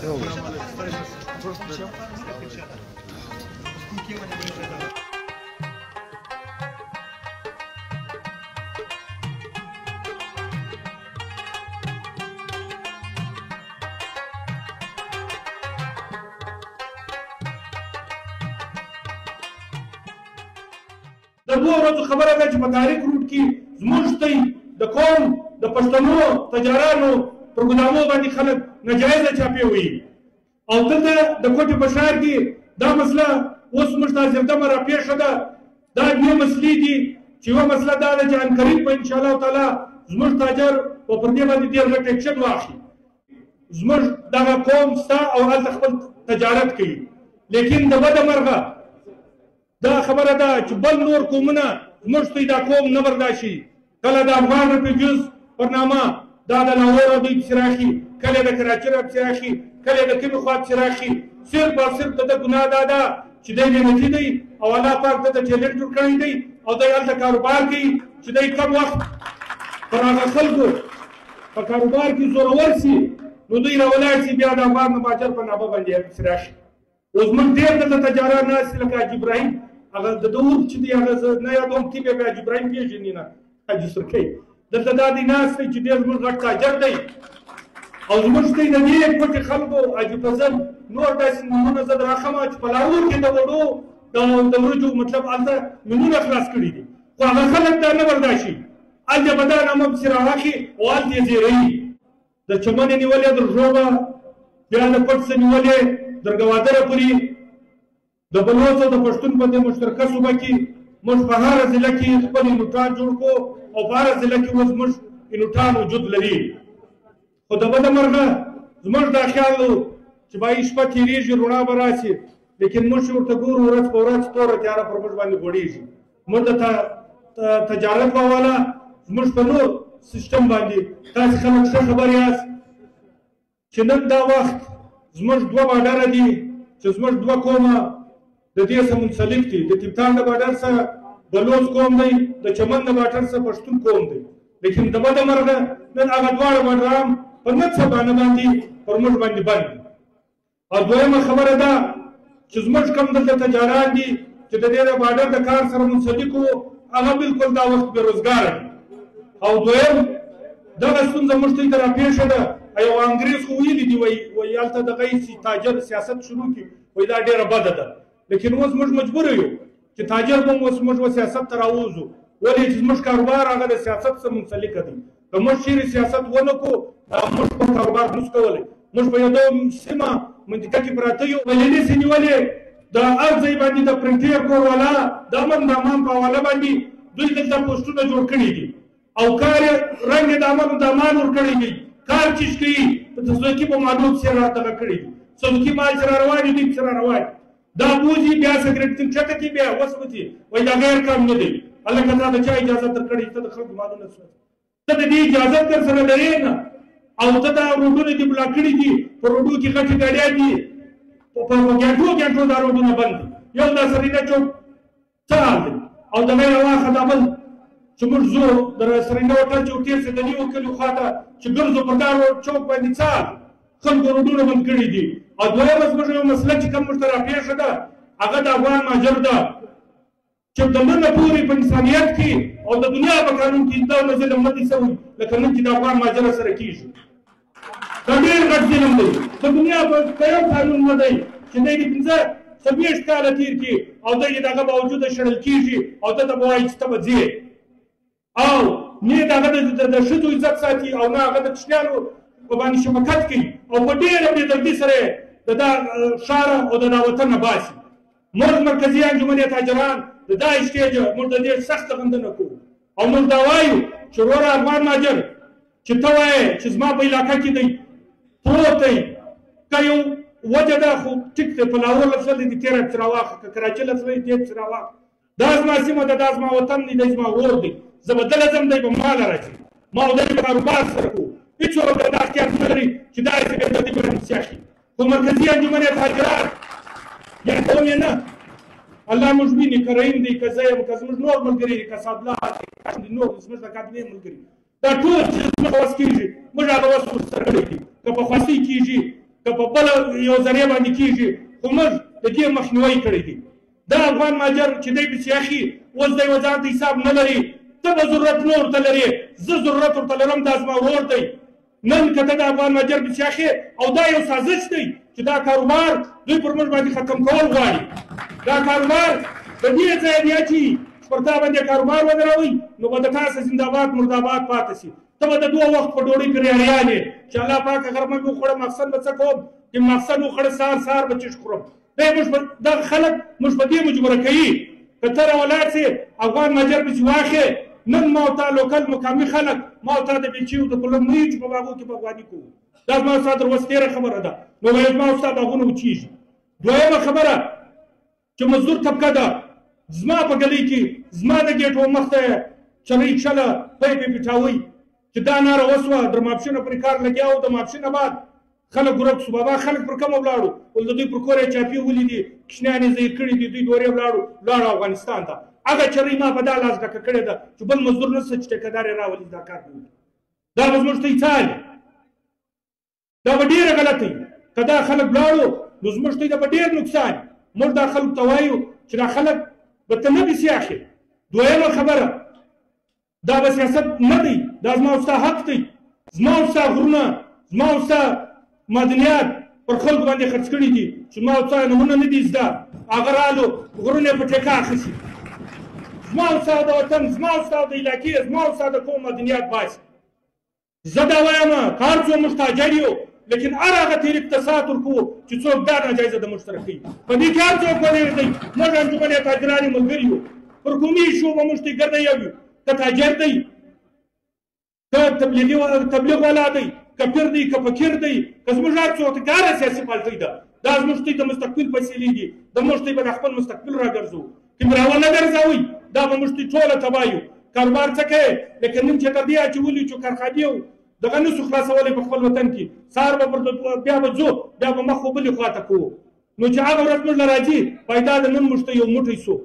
د دوه ورځو خبره ده چې په تاریخ روډ کې زموږ د قوم د پښتنو تجارانو پر ګدامو باندې خلک ناجایزه چاپې وي او دلته د کوټې په ښار کې دا مسله اوس موږ ته زردمه راپېښه ده. دا دوه مسلې دي چې یوه مسله دا ده چې عنقریب به انشاءالله تعالی زموږ تاجر به پر دې باندې ډېر غټ اکشن واخلي. زموږ دغه قوم ستا او هلته خپل تجارت کوي، لیکن د بده مرغه دا خبره ده چې بل نور قومونه زموږ ته دا قوم نه برداشت شي. کله د افغان ریفیوجیز پر نامه دا د لاهور دوی پسې راشي، کله د کراچۍ نه پسې راشي، کله د کومې خوا پسې راشي. صرف او صرف د ده ګناه دا ده چې دی مېنتي دی او الله پاک د ده ټیلنټ جوړ کړی دی او دی هلته کاروبار کوي چې دی کم وخت پر هغه خلکو په کاروبار کې زورور سي نو دوی راولاړ سي بیا د افغان د مهاجر په نامه باندې پسې راشي. اوس موږ ډېر دلته تجاران ناست دي لکه حاجي ابراهیم هغه د ده ور چې دی هغه زه نه یادوم کې بیا حاجي ابراهیم پېژني نه حاجي سرکۍ دلته دا دی ناست دی چې ډېر زموږ غټ تاجر دی او زموږ ته د دې پټې خلکو حاجي فضل نور داسې نومونه زه راخمه چې په لاهور کې د وړو د وریجو مطلب هلته نومونه خلاص کړي دي خو هغه خلک دا نه برداشت شي. هلته به دا نامه پسې راواخلي او هلته یې زیروي. د چمن یې نیولې د رژوبه بیا د پټ څه نیولې درګوادره پورې د بلوڅ او د پښتون په دې مشترکه صوبه کې موږ په هره ضلع کې خپل یونټان جوړ کړو او په هره ضلع کې اوس موږ یونټان وجود لري. خو د بده مرغه زموږ دا خیال و چې باید شپه تېرېږي رڼا به راشي، لیکن موږ چې ورته ګورو ورځ په ورځ توره تیاره پر موږ باندې غوړېږي. موږ د تجارت په حواله زموږ په نور سیسټم باندې تاسې خلک ښه خبر یاست چې نن دا وخت زموږ دوه باډره دي چې زموږ دوه قومه د دې سره منسلک دي. د تبتان د باډر سره بلوڅ قوم دی، د چمن د باډر سره پښتون قوم دی، لیکن د بده مرغه نن هغه دواړه باډران په نه څه بانه باندې پر موږ باندې بند دي. او دویمه خبره ده چې زموږ کوم دلته تجاران دي چې د دې د باډر د کار سره منسلک وو هغه بالکل دا وخت بېروزګاره دي. او دویم دغه ستونزه موږ ته راپېښه ده. یو انګریز خو ویلي دي وایي هلته دغه یې تاجر سیاست شروع کړي وایي دا ډېره بده ده، لیکن اوس موږ مجبوره یو چې تاجر به اوس موږ سیاست ته راووځو. ولې چې زموږ کاروبار هغه د سیاست سره منسلکه دی. که موږ چیرې سیاست ونه کړو موږ خپل کاروبار نشو کولی. موږ په یو سیمه منطقه کې پراته یو ولې سې نیولې د هر ځای باندې د پرنټیر کور والا د امن د امان په حواله باندې دوی دلته پوسټونه جوړ کړي دي او کار رنګ د امن د امان ورکړی دی. کار چیز کوي په څوکۍ په معلوم سره دغه کړي دي، څوکۍ مال سره روان دي سره روان دا بوزي بیا سګرټ چټه کې بیا وسوتي وای دا غیر کام نه دی. الله کته د چا اجازه درکړي ته د خلکو معلومه شوه ته د دې اجازه در سره لري نه او ته دا روډونه دي بلا کړي دي په روډو کې غټي ګاډي دي په ګاډو دا روډونه بند یو دا سرینه چوک چال او د مې واخه دا بل چې موږ زو در سرینه وټل چوکې څخه د نیو کلو خاطه چې ګرځو په دا چوک باندې څال خلکو روډونه بند کړي دي. او دویمه زموږ یو مسله چې کوم موږ ته راپېښه ده هغه د افغان مهاجر ده چې د ننه پورې په انسانیت کې او د دنیا په قانون کې دا ظلم نه دی شوی لکه نن چې د افغان مهاجر سره کېږي. دا ډېر غټ ظلم دی. د دنیا په یو قانون نه دی چې دی د 25 کاله تېر کړي او دی د هغه باوجوده شړل کېږي او ته ته به وایي چې ته به ځې او نه د هغه د ښځو عزت ساتي او نه هغه د کوچنیانو په باندې شفقت کوي او په ډېره بېدردي سره د دا ښار او د دا وطن نه باسي. موږ مرکزي انجمن تاجران د دا سټیجه موږ د دې سخته غندنه کوو او موږ دا وایو چې وروره افغان مهاجر چې ته وایې چې زما په علاقه کې دی پروت دی که یو وجه ده خو ټیک دی په لاهور لفظل دی تېره پسې راواخه که کراچۍ لفظل دی دې پسې راواخه دا زما سیمه ده دا زما وطن دی دی زما ورور دی زه به دله ځم دی به ما له راځي ما او دی په کاروبار سره کوو هېڅوک دا اختیار نه لري چې داسې بېدردي باندې سیاه کړي. خو مرکزي انجمن تاجران یا قوم یې نه الله موږ ویني که رحیم دی که زه یم که زموږ نور ملګري دي که سعدالله دی نور زموږ د کابینې ملګري دا ټول چې زموږ په وس کېږي موږ هغه وس ورسره کړی دي. که په خوښۍ کېږي که په بله یو ذریعه باندې کېږي خو موږ د دې مخنیوی کړی دی دا افغان مهاجر چې دی پسې اخي اوس دی یوه ځان ته حساب نه لري ته به ضرورت نه ورته لرې زه ضرورت ورته لرم دا زما ورور دی نن که ته د افغان مهاجر پسې اخي او دا یو سازش دی چې دا کاروبار دوی پر موږ باندې ختم کول غواړي دا کاروبار د دې ځایه بیا چې پر تا باندې کاروبار ودروئ نو به د تاسو زنده‌باد مرده‌باد پاتې شي ته به د 2 وخت په ډوډۍ پرې اړیان یې چې الله پاک غرمه مې وخوړه مقصد به څه کوم چې مقصد وخوړه سهار به چیش خورم دغه خلک موږ په دې مجبوره کوي که ته راولاړ سې افغان مهاجر پسې واخې نن ما او تا لوکل مقامي خلک ما او تا د بېلچیو د کلم نه یو چې په باغو کې به افغاني کوو دا زما ستا تر وس تېره خبره ده نو ویل زما او ستا باغونه وچېږي دویمه خبره چې مزدور طبقه ده زما په ګلۍ کې زما د ګېټو مخ ته چلۍ چله پیپې پټاوئ چې دا ناره وسوه در ماپښینه پرې کار لګیا و د ماپښینه بعد خلک ورک شو بابا خلک پر کومه ولاړو ول د دوی پر کور یې چاپې ولیدې کوچنیان یې ځای کړي دي دوی دورې ولاړو افغانستان ته هغه چرۍ ما په دا لاس ډکه کړې ده چې بل مزدور نشته چې ټیکهدار یې راولي دا کار کوي دا به زموږ ته څالي دا به ډېره غلطه وي که دا خلک ولاړو نو زموږ ته دا به ډېر نقصان موږ دا خلکو ته وایو چې دا خلک به ته نه پسې اخلي دویمه خبره دا به سیاست نه دی دا زما او ستا حق دی زما او ستا غرونه زما او ستا معدنیات پر خلکو باندې خرڅ کړي دي چې زما او ستا نمونه نه دي زده هغه رالو غرونه یې په ټیکه اخیستي زما او ستا د وطن زما او ستا د علاقې زما او ستا د قوم معدنیات باسي زه دا وایم کار څو موږ تاجر یو لیکن هر هغه تیر اقتصاد ورکوو چې څوک دا ناجایزه د موږ سره کوي په دې کې هر څوک ودرېږي دی موږ انجمن تاجران یې ملګري یو پر قومي شوبه موږ ته ګرده یو یو که تاجر دی که تبلیغ والا دی که پیر دی که فقیر دی که زموږ هر څوک ته هره سیاسي پالټۍ ده دا زموږ ته د مستقبل فیصلې دي د موږ ته به د خپل مستقبل راګرځو که مې راونه ګرځوئ دا به موږ ته ټوله تباه یو کاروبار څه کوې لکه نن چې تر دې اچولي چې کارخانې یو دغه نسو خلاصولی په خپل وطن کې سهار به بیا به ځو بیا به مخ خو بلې خوا ته کوو نو چې هغه ورځ موږ له راځي پیدا د نن موږ ته یو موټی سو